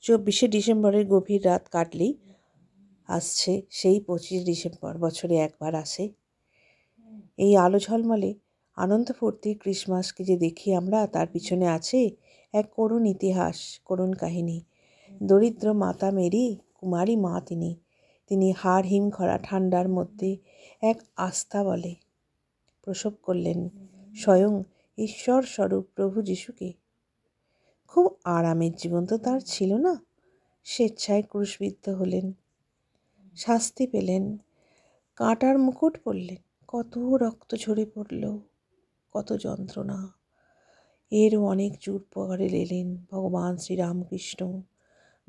24শে ডিসেম্বরের গভীর রাত কাটলেই আসছে সেই 25 ডিসেম্বর, বছরে একবার আসে। এই আলো ঝলমলে আনন্দ ফুর্তির ক্রিসমাসকে যে দেখি আমরা, তার পিছনে আছে এক করুণ ইতিহাস, করুণ কাহিনী। দরিদ্র মাতা মেরি, কুমারী মা তিনি হাড় হিমখরা ঠান্ডার মধ্যে এক আস্থা বলে প্রসব করলেন স্বয়ং ঈশ্বর স্বরূপ প্রভু যিশুকে। খুব আরামের জীবন তো তার ছিল না। স্বেচ্ছায় ক্রুশবিদ্ধ হলেন, শাস্তি পেলেন, কাঁটার মুকুট পরলেন, কত রক্ত ঝরে পড়ল, কত যন্ত্রণা। এরও অনেক জোর পরে এলেন ভগবান শ্রীরামকৃষ্ণ,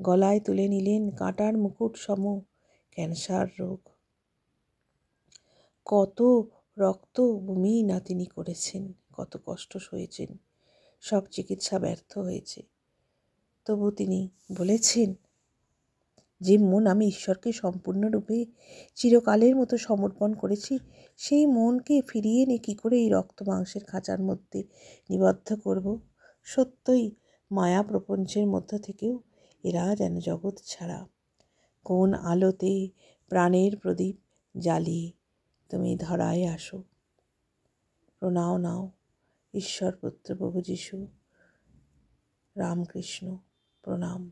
গলায় তুলে নিলেন কাঁটার মুকুট সম ক্যান্সার রোগ। কত রক্ত বমি না তিনি করেছেন, কত কষ্ট সয়েছেন, সব চিকিৎসা ব্যর্থ হয়েছে। তবু তিনি বলেছেন, যে মন আমি ঈশ্বরকে সম্পূর্ণরূপে চিরকালের মতো সমর্পণ করেছি, সেই মনকে ফিরিয়ে এনে কী করে এই রক্ত মাংসের খাঁচার মধ্যে নিবদ্ধ করব? সত্যই মায়া প্রপঞ্চের মধ্য থেকেও এরা যেন জগৎ ছাড়া। কোন আলোতে প্রাণের প্রদীপ জ্বালিয়ে তুমি ধরায় আসো। প্রণাম নাও ঈশ্বর পুত্র প্রভু যিশু রামকৃষ্ণ, প্রণাম।